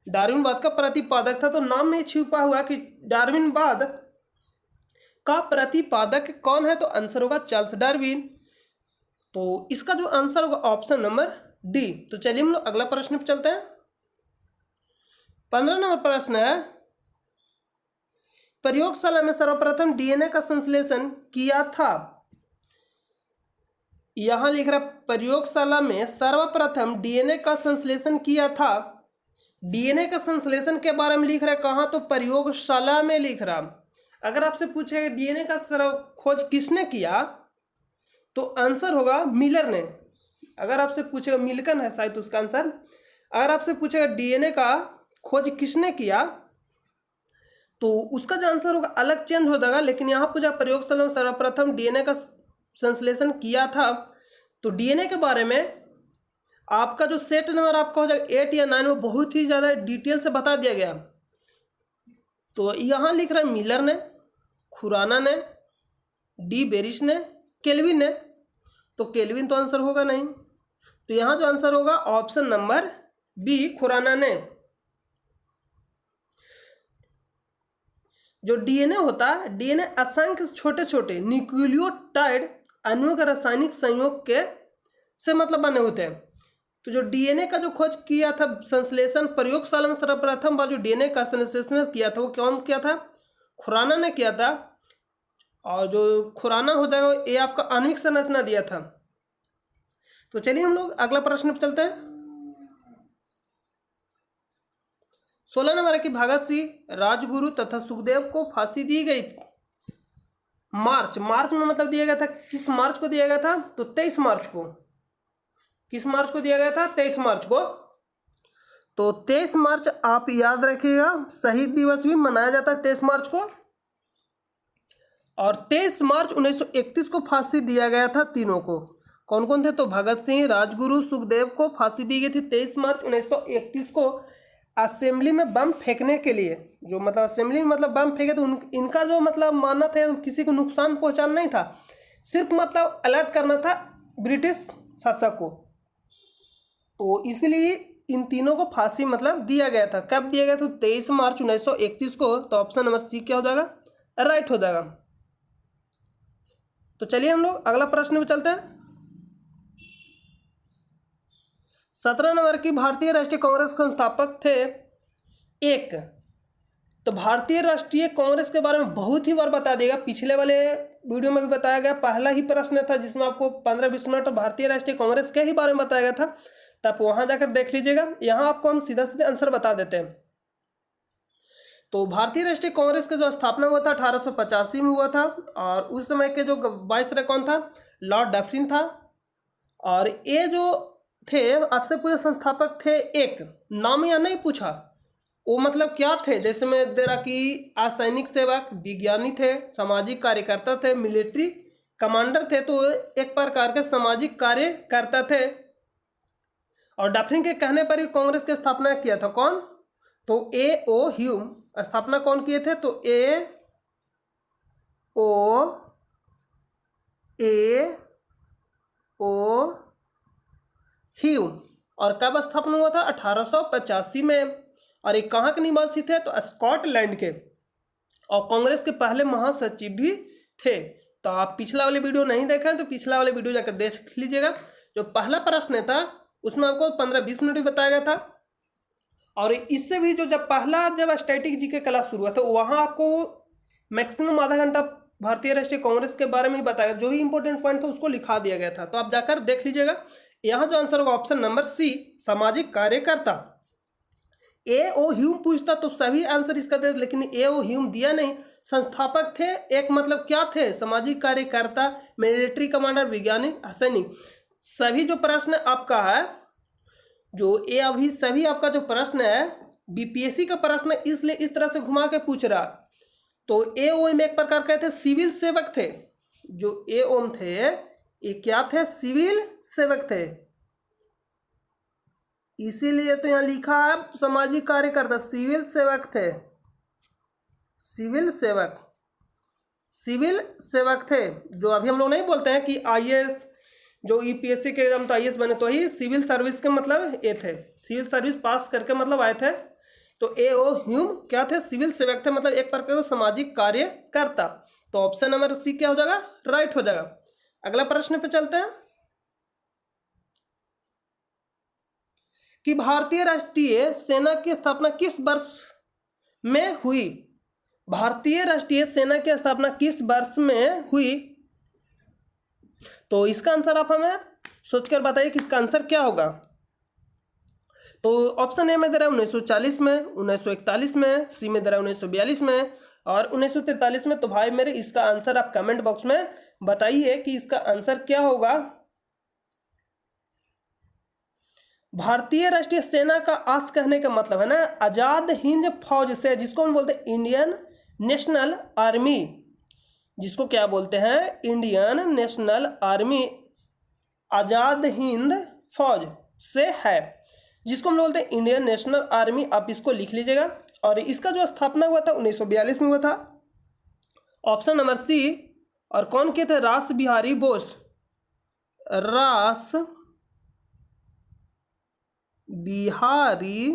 डार्विनवाद का प्रतिपादक था। तो नाम में छुपा हुआ कि डार्विनवाद का प्रतिपादक कौन है? तो आंसर होगा चार्ल्स डार्विन। तो इसका जो आंसर होगा ऑप्शन नंबर डी। तो चलिए हम लोग अगला प्रश्न पर चलते हैं। 15 नंबर प्रश्न है, प्रयोगशाला में सर्वप्रथम डीएनए का संश्लेषण किया था। यहां लिख रहा प्रयोगशाला में सर्वप्रथम डीएनए का संश्लेषण किया था। डीएनए का संश्लेषण के बारे में लिख रहा है कहाँ? तो प्रयोगशाला में लिख रहा। अगर आपसे पूछे डीएनए का खोज किसने किया, तो आंसर होगा मिलर ने। अगर आपसे पूछेगा, मिल्कन है शायद उसका आंसर। अगर आपसे पूछेगा डीएनए का खोज किसने किया, तो उसका जो आंसर होगा अलग चेंज हो जाएगा। लेकिन यहाँ पूछा प्रयोगशाला में सर्वप्रथम डीएनए का संश्लेषण किया था, तो डीएनए के बारे में आपका जो सेट नंबर आपका हो जाएगा 8 या 9 में बहुत ही ज़्यादा डिटेल से बता दिया गया। तो यहाँ लिख रहे हैं मिलर ने, खुराना ने, डी बेरिश ने, केल्विन ने। तो केल्विन तो आंसर होगा नहीं, तो यहाँ जो आंसर होगा ऑप्शन नंबर बी, खुराना ने। जो डीएनए होता है, डीएनए असंख्य छोटे छोटे न्यूक्लियोटाइड अणुओं के रासायनिक संयोग के से मतलब बने होते हैं। तो जो डीएनए का जो खोज किया था, संश्लेषण प्रयोगशाला में सर्वप्रथम बार जो डीएनए का संश्लेषण किया था वो कौन किया था? खुराना ने किया था। और जो खुराना हो जाएगा ये आपका आणविक संरचना दिया था। तो चलिए हम लोग अगला प्रश्न पर चलते हैं। 16 नंबर की भगत सिंह, राजगुरु तथा सुखदेव को फांसी दी गई मार्च में मतलब दिया गया था, किस मार्च को दिया गया था? तो 23 मार्च को। किस मार्च को दिया गया था? 23 मार्च को। तो 23 मार्च आप याद रखिएगा, शहीद दिवस भी मनाया जाता है 23 मार्च को। और 23 मार्च 1931 को फांसी दिया गया था तीनों को। कौन कौन थे? तो भगत सिंह, राजगुरु, सुखदेव को फांसी दी गई थी 23 मार्च 1931 को असेंबली में बम फेंकने के लिए। जो मतलब असेंबली में मतलब बम फेंके तो इनका जो मतलब मानना था किसी को नुकसान पहुंचाना नहीं था, सिर्फ मतलब अलर्ट करना था ब्रिटिश शासक को। तो इसलिए इन तीनों को फांसी मतलब दिया गया था। कब दिया गया था? 23 मार्च 1931 को। तो ऑप्शन नंबर सी क्या हो जाएगा? राइट हो जाएगा। तो चलिए हम लोग अगला प्रश्न में चलते हैं। 17 नंबर की भारतीय राष्ट्रीय कांग्रेस के संस्थापक थे एक। तो भारतीय राष्ट्रीय कांग्रेस के बारे में बहुत ही बार बता देगा, पिछले वाले वीडियो में भी बताया गया। पहला ही प्रश्न था जिसमें आपको 15-20 मिनट भारतीय राष्ट्रीय कांग्रेस के ही बारे में बताया गया था, तो आप वहां जाकर देख लीजिएगा। यहाँ आपको हम सीधा सीधे आंसर बता देते हैं। तो भारतीय राष्ट्रीय कांग्रेस का जो स्थापना हुआ था 1885 में हुआ था। और उस समय के जो वाइसरॉय कौन था? लॉर्ड डफरिन था। और ये जो थे आपसे पूरे संस्थापक थे एक। नाम या नहीं पूछा, वो मतलब क्या थे? जैसे मैं दे रहा कि असैनिक सेवक, विज्ञानी थे, सामाजिक कार्यकर्ता थे, मिलिट्री कमांडर थे। तो एक प्रकार के सामाजिक कार्यकर्ता थे। और डफरिन के कहने पर ही कांग्रेस की स्थापना किया था कौन? तो ए.ओ. ह्यूम स्थापना कौन किए थे? तो ए.ओ. ह्यूम। और कब स्थापना हुआ था? 1885 में। और ये कहाँ के निवासी थे? तो स्कॉटलैंड के। और कांग्रेस के पहले महासचिव भी थे। तो आप पिछला वाले वीडियो नहीं देखे हैं तो पिछला वाले वीडियो जाकर देख लीजिएगा। जो पहला प्रश्न था उसमें आपको 15-20 मिनट भी बताया गया था। और इससे भी जब स्टैटिक जीके क्लास शुरू हुआ था वहाँ आपको मैक्सिमम आधा घंटा भारतीय राष्ट्रीय कांग्रेस के बारे में ही बताया, जो भी इंपॉर्टेंट पॉइंट था उसको लिखा दिया गया था। तो आप जाकर देख लीजिएगा। यहाँ जो आंसर होगा ऑप्शन नंबर सी, सामाजिक कार्यकर्ता। ए.ओ. ह्यूम पूछता तो सभी आंसर इसका दे, लेकिन ए.ओ. ह्यूम दिया नहीं। संस्थापक थे एक, मतलब क्या थे? सामाजिक कार्यकर्ता, मिलिट्री कमांडर, विज्ञानी, सैनिक। सभी जो प्रश्न आपका है, जो ये अभी सभी आपका जो प्रश्न है बीपीएससी का प्रश्न, इसलिए इस तरह से घुमा के पूछ रहा। तो ए.ओ. में एक प्रकार के थे सिविल सेवक थे। जो ए.ओ. थे ये क्या थे? सिविल सेवक थे। इसीलिए तो यहाँ लिखा है सामाजिक कार्यकर्ता, सिविल सेवक थे। सिविल सेवक थे। जो अभी हम लोग नहीं बोलते हैं कि आईएएस, जो यूपीएससी के एग्जाम तो आईएएस बने, तो ही सिविल सर्विस के मतलब ये थे, सिविल सर्विस पास करके मतलब आए थे। तो ए.ओ. ह्यूम क्या थे? सिविल सेवक थे, मतलब एक प्रकार का सामाजिक कार्यकर्ता। तो ऑप्शन नंबर सी क्या हो जाएगा? राइट हो जाएगा। अगला प्रश्न पे चलते हैं कि भारतीय राष्ट्रीय सेना की स्थापना किस वर्ष में हुई? भारतीय राष्ट्रीय सेना की स्थापना किस वर्ष में हुई? तो इसका आंसर आप हमें सोचकर बताइए कि इसका आंसर क्या होगा। तो ऑप्शन ए में दे रहा है 1940 में, 1941 में, सी में दे रहा है 1942 में और 1943 में। तो भाई मेरे इसका आंसर आप कमेंट बॉक्स में बताइए कि इसका आंसर क्या होगा। भारतीय राष्ट्रीय सेना का आस कहने का मतलब है ना आजाद हिंद फौज से, जिसको हम बोलते हैं इंडियन नेशनल आर्मी, जिसको क्या बोलते हैं? Indian national army. Azad Hind Fauj से है, जिसको हम लोग बोलते हैं इंडियन नेशनल आर्मी। आप इसको लिख लीजिएगा। और इसका जो स्थापना हुआ था 1942 में हुआ था। Option number C. और कौन के थे? रास बिहारी बोस। रास बिहारी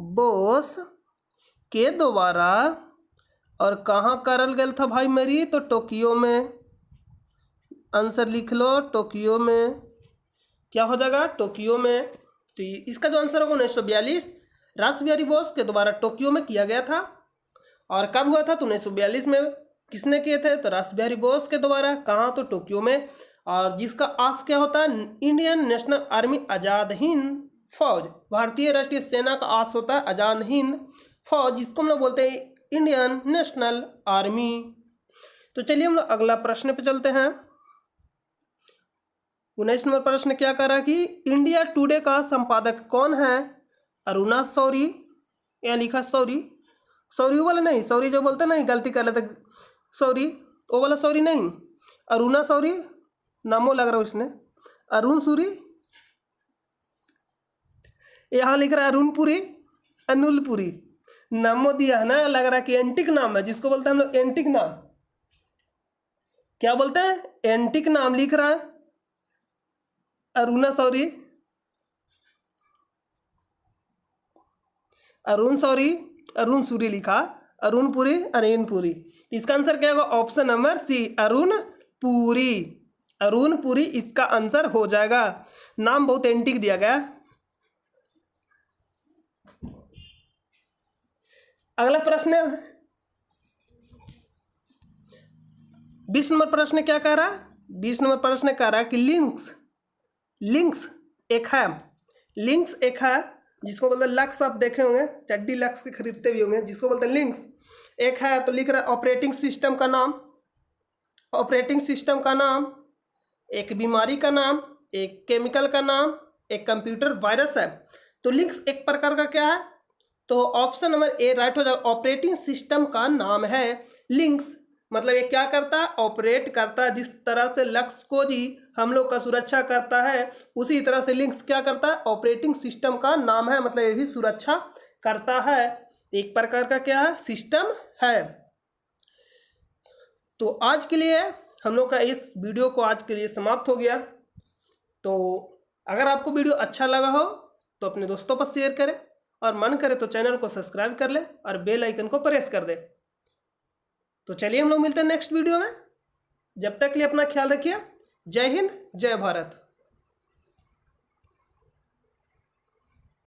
बोस के द्वारा। और कहाँ करल गया था भाई मेरी? तो टोक्यो में। आंसर लिख लो, टोक्यो में। क्या हो जाएगा? टोक्यो में। तो इसका जो आंसर होगा 1942 रास बिहारी बोस के द्वारा टोक्यो में किया गया था। और कब हुआ था? तो 1942 में। किसने किए थे? तो रास बिहारी बोस के द्वारा। कहाँ? तो टोक्यो में। और जिसका आस क्या होता है? Indian national army Azad Hind फौज। भारतीय राष्ट्रीय सेना का आस होता है आज़ाद हिंद फौज, जिसको हम लोग बोलते हैं इंडियन नेशनल आर्मी। तो चलिए हम लोग अगला प्रश्न पे चलते हैं। 19 नंबर प्रश्न क्या कर रहा है कि इंडिया टुडे का संपादक कौन है? अरुणा शौरी। यहाँ लिखा शौरी, शौरी वाला नहीं, शौरी जो बोलते नहीं, गलती कर लेते शौरी, वो वाला शौरी नहीं, अरुणा शौरी नामो लग रहा है उसने। अरुण सूरी, यहाँ लिख रहा है अरुण पुरी, अनुल पुरी। नामो दिया है ना, लग रहा है कि एंटिक नाम है, जिसको बोलते हैं हम लोग एंटिक नाम। क्या बोलते हैं? एंटिक नाम लिख रहा है अरुणा शौरी, अरुण शौरी, अरुण सूरी लिखा, अरुण पुरी, अनिल पुरी। इसका आंसर क्या होगा? Option number C, Arun Puri. Arun Puri इसका आंसर हो जाएगा। नाम बहुत एंटिक दिया गया। अगला प्रश्न 20 नंबर प्रश्न क्या कह रहा है? 20 नंबर प्रश्न कह रहा है कि लिंक्स एक है, लिंक्स एक है, जिसको बोलते हैं लक्स। आप देखे होंगे, चड्डी लक्स के खरीदते भी होंगे, जिसको बोलते हैं लिंक्स एक है। तो लिख रहा है ऑपरेटिंग सिस्टम का नाम, ऑपरेटिंग सिस्टम का नाम, एक बीमारी का नाम, एक केमिकल का नाम, एक कंप्यूटर वायरस है। तो लिंक्स एक प्रकार का क्या है? तो ऑप्शन नंबर ए राइट हो जाएगा। ऑपरेटिंग सिस्टम का नाम है लिंक्स। मतलब ये क्या करता है? ऑपरेट करता है। जिस तरह से लक्स को जी हम लोग का सुरक्षा करता है, उसी तरह से लिंक्स क्या करता है? ऑपरेटिंग सिस्टम का नाम है, मतलब ये भी सुरक्षा करता है। एक प्रकार का क्या है? सिस्टम है। तो आज के लिए हम लोग का इस वीडियो को आज के लिए समाप्त हो गया। तो अगर आपको वीडियो अच्छा लगा हो तो अपने दोस्तों पर शेयर करें, और मन करे तो चैनल को सब्सक्राइब कर ले और बेल आइकन को प्रेस कर दे। तो चलिए हम लोग मिलते हैं नेक्स्ट वीडियो में। जब तक के लिए अपना ख्याल रखिए। जय हिंद, जय भारत।